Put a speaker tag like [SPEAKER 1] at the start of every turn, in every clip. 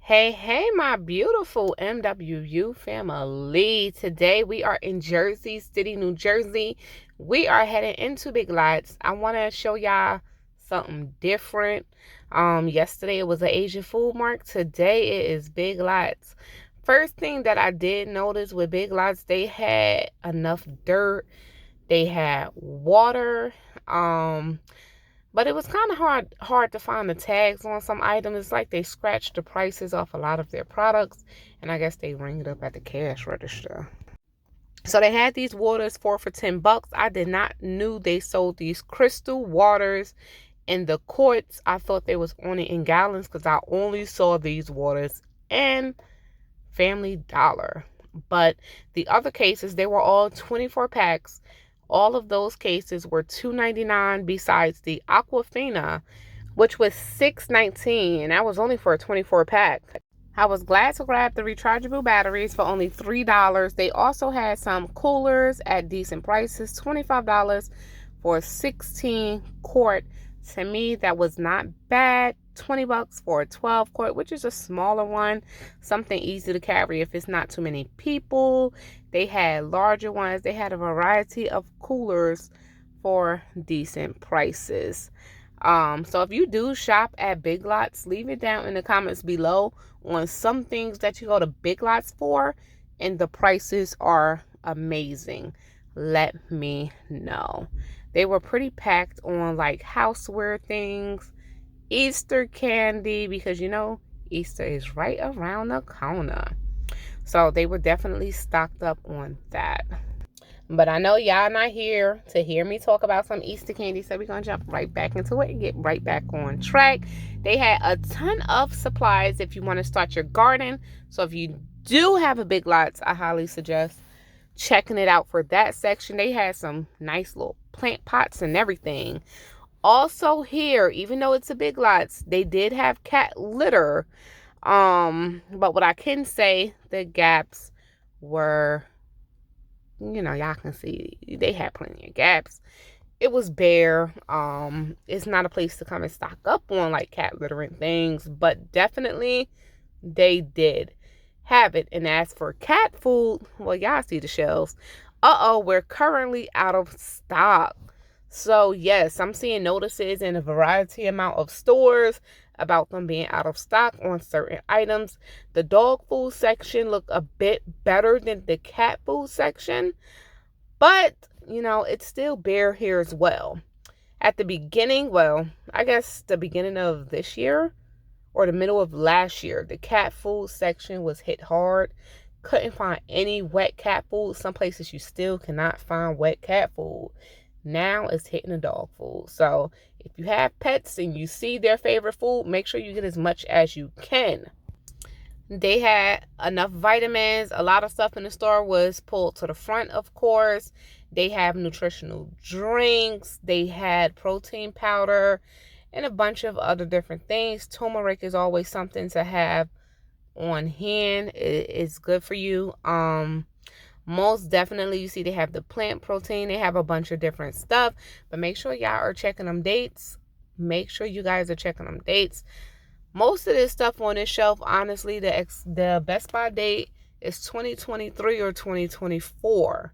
[SPEAKER 1] Hey, my beautiful MWU family. Today we are in Jersey City, New Jersey. We are heading into Big Lots. I want to show y'all something different. Yesterday it was an Asian food mark. Today it is Big Lots. First thing that I did notice with Big Lots, they had enough dirt. They had water. But it was kind of hard to find the tags on some items. It's like they scratched the prices off a lot of their products, and I guess they ring it up at the cash register. So they had these waters 4 for $10. I did not knew they sold these crystal waters in the quarts. I thought they was only in gallons because I only saw these waters in Family Dollar. But the other cases, they were all 24 packs. All of those cases were $2.99 besides the Aquafina, which was $6.19, and that was only for a 24 pack. I was glad to grab the rechargeable batteries for only $3. They also had some coolers at decent prices, $25 for a 16 quart. To me, that was not bad. $20 for a 12 quart, which is a smaller one, something easy to carry if it's not too many people. They had larger ones. They had a variety of coolers for decent prices. So if you do shop at Big Lots, leave it down in the comments below on some things that you go to Big Lots for and the prices are amazing. Let me know. They were pretty packed on like houseware things, Easter candy, because you know Easter is right around the corner. So they were definitely stocked up on that. But I know y'all not here to hear me talk about some Easter candy, so we're going to jump right back into it and get right back on track. They had a ton of supplies if you want to start your garden. So if you do have a Big Lots, I highly suggest checking it out for that section. They had some nice little plant pots and everything. Also here, even though it's a Big Lots, they did have cat litter. But what I can say, the gaps were, you know, y'all can see they had plenty of gaps. It was bare. It's not a place to come and stock up on like cat litter and things, but definitely they did have it. And as for cat food, well, y'all see the shelves. We're currently out of stock. So yes, I'm seeing notices in a variety amount of stores about them being out of stock on certain items. The dog food section looked a bit better than the cat food section, but you know, it's still bare here as well. At the beginning, well, I guess the beginning of this year or the middle of last year, the cat food section was hit hard. Couldn't find any wet cat food. Some places you still cannot find wet cat food. Now it's hitting the dog food. So if you have pets and you see their favorite food, make sure you get as much as you can. They had enough vitamins. A lot of stuff in the store was pulled to the front, of course. They have nutritional drinks. They had protein powder and a bunch of other different things. Turmeric is always something to have on hand. It's good for you. Most definitely, you see they have the plant protein. They have a bunch of different stuff. But make sure y'all are checking them dates. Make sure you guys are checking them dates. Most of this stuff on this shelf, honestly, the Best Buy date is 2023 or 2024.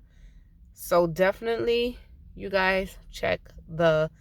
[SPEAKER 1] So definitely, you guys check the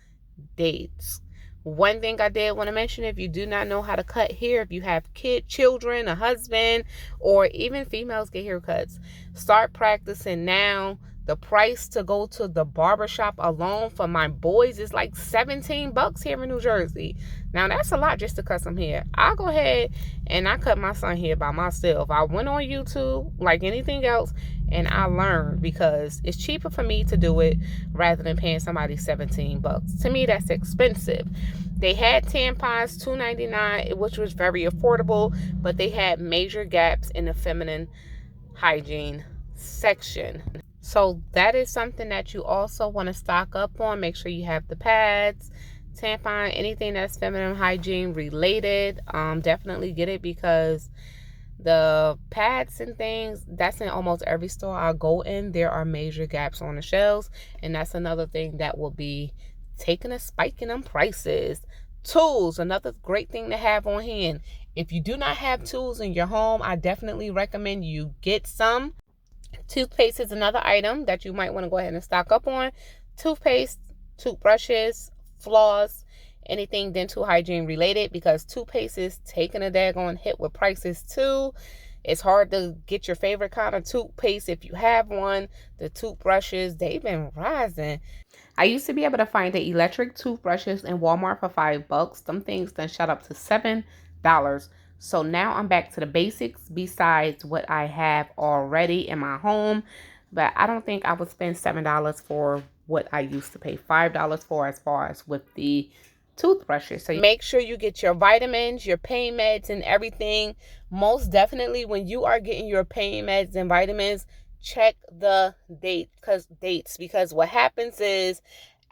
[SPEAKER 1] dates. One thing I did want to mention, if you do not know how to cut hair, if you have children, a husband, or even females get haircuts, start practicing now. The price to go to the barbershop alone for my boys is like $17 here in New Jersey. Now, that's a lot just to cut some hair. I'll go ahead and I cut my son hair by myself. I went on YouTube like anything else and I learned because it's cheaper for me to do it rather than paying somebody $17. To me, that's expensive. They had tampons, $2.99, which was very affordable, but they had major gaps in the feminine hygiene section. So that is something that you also want to stock up on. Make sure you have the pads, tampon, anything that's feminine hygiene related. Definitely get it because the pads and things, that's in almost every store I go in. There are major gaps on the shelves, and that's another thing that will be taking a spike in them prices. Tools, another great thing to have on hand. If you do not have tools in your home, I definitely recommend you get some. Toothpaste is another item that you might want to go ahead and stock up on. Toothpaste, toothbrushes, floss, anything dental hygiene related, because toothpaste is taking a daggone hit with prices too. It's hard to get your favorite kind of toothpaste if you have one. The toothbrushes, they've been rising. I used to be able to find the electric toothbrushes in Walmart for $5. Some things then shot up to $7. So now I'm back to the basics besides what I have already in my home. But I don't think I would spend $7 for what I used to pay $5 for, as far as with the toothbrushes. So make sure you get your vitamins, your pain meds, and everything. Most definitely, when you are getting your pain meds and vitamins, check the dates, because what happens is,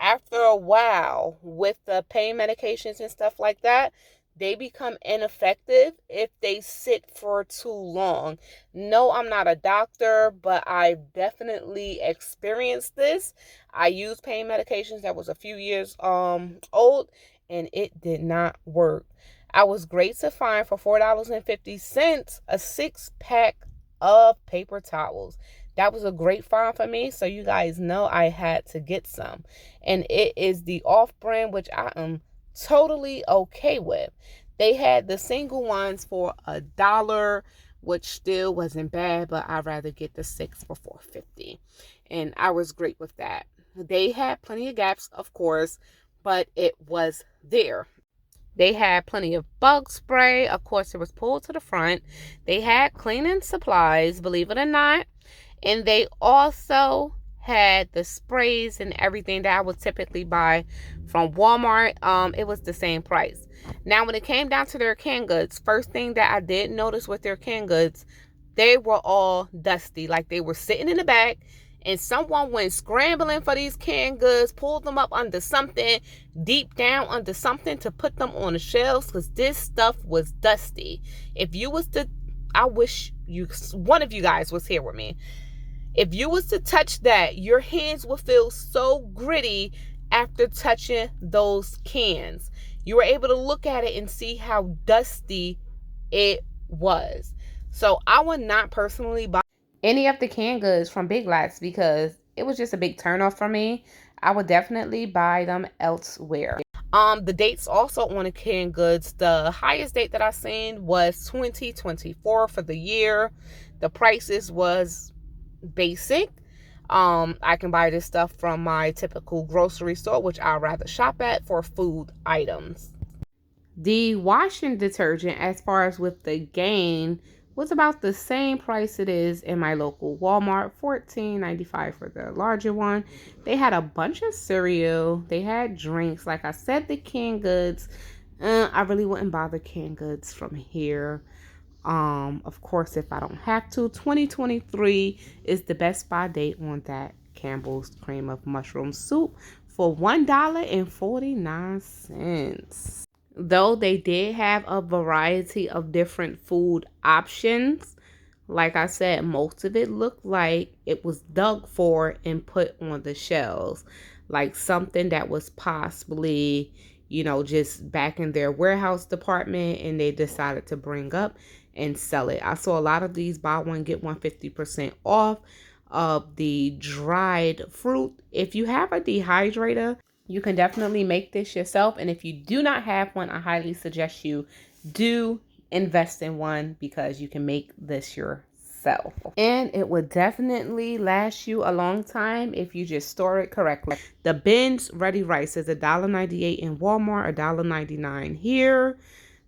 [SPEAKER 1] after a while with the pain medications and stuff like that, they become ineffective if they sit for too long. No, I'm not a doctor, but I've definitely experienced this. I used pain medications that was a few years old, and it did not work. I was great to find for $4.50 a 6-pack of paper towels. That was a great find for me, so you guys know I had to get some. And it is the off-brand, which I am totally okay with. They had the single ones for $1, which still wasn't bad, but I'd rather get the 6 for $4.50. And I was great with that. They had plenty of gaps, of course, but it was there. They had plenty of bug spray. Of course, it was pulled to the front. They had cleaning supplies, believe it or not. And they also had the sprays and everything that I would typically buy from Walmart. It was the same price. Now, when it came down to their canned goods, first thing that I did notice with their canned goods, they were all dusty. Like they were sitting in the back, and someone went scrambling for these canned goods, pulled them up under something, deep down under something, to put them on the shelves, because this stuff was dusty. If you was to, I wish one of you guys was here with me. If you was to touch that, your hands would feel so gritty after touching those cans. You were able to look at it and see how dusty it was. So I would not personally buy any of the canned goods from Big Lots, because it was just a big turnoff for me. I would definitely buy them elsewhere. The dates also on the canned goods, the highest date that I seen was 2024 for the year. The prices was basic. I can buy this stuff from my typical grocery store, which I'd rather shop at for food items. The washing detergent, as far as with the Gain, was about the same price it is in my local Walmart, $14.95 for the larger one. They had a bunch of cereal. They had drinks. Like I said, the canned goods, I really wouldn't buy the canned goods from here. Of course, if I don't have to, 2023 is the best buy date on that Campbell's cream of mushroom soup for $1.49. Though they did have a variety of different food options, like I said, most of it looked like it was dug for and put on the shelves. Like something that was possibly, just back in their warehouse department, and they decided to bring up and sell it. I saw a lot of these buy one, get one 50% off of the dried fruit. If you have a dehydrator, you can definitely make this yourself. And if you do not have one, I highly suggest you do invest in one, because you can make this yourself. And it would definitely last you a long time if you just store it correctly. The Ben's Ready Rice is $1.98 in Walmart, $1.99 here.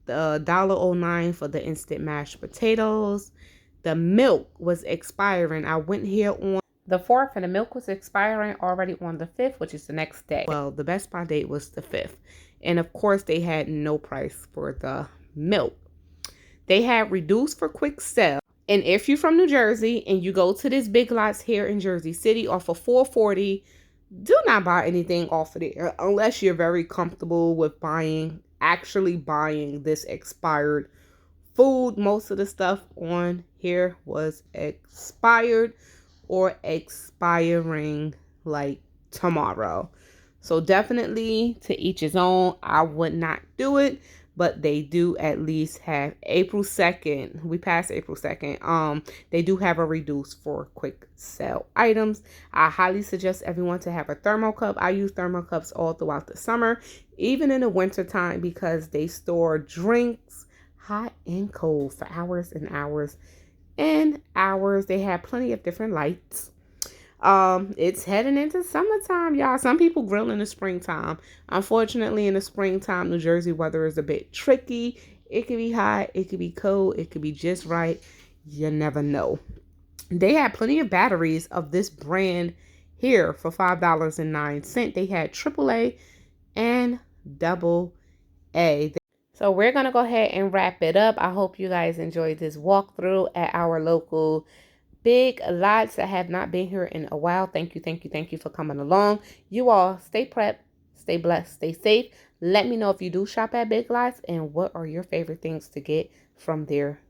[SPEAKER 1] The $1.09 for the instant mashed potatoes. The milk was expiring. I went here on the 4th, and the milk was expiring already on the 5th, which is the next day. Well, the best buy date was the 5th. And of course, they had no price for the milk. They had reduced for quick sale. And if you're from New Jersey and you go to this Big Lots here in Jersey City off of $4.40, do not buy anything off of there unless you're very comfortable with actually buying this expired food. Most of the stuff on here was expired or expiring like tomorrow. So definitely, to each his own. I would not do it, but they do at least have April 2nd. We passed April 2nd. They do have a reduced for quick sale items. I highly suggest everyone to have a thermo cup. I use thermo cups all throughout the summer, even in the winter time, because they store drinks hot and cold for hours and hours and hours. They have plenty of different lights. It's heading into summertime, y'all. Some people grill in the springtime. Unfortunately, in the springtime, New Jersey weather is a bit tricky. It could be hot, it could be cold, it could be just right. You never know. They had plenty of batteries of this brand here for $5.09. They had AAA and AA. So we're going to go ahead and wrap it up. I hope you guys enjoyed this walkthrough at our local Big Lots that have not been here in a while. Thank you for coming along. You all stay prepped, stay blessed, stay safe. Let me know if you do shop at Big Lots and what are your favorite things to get from there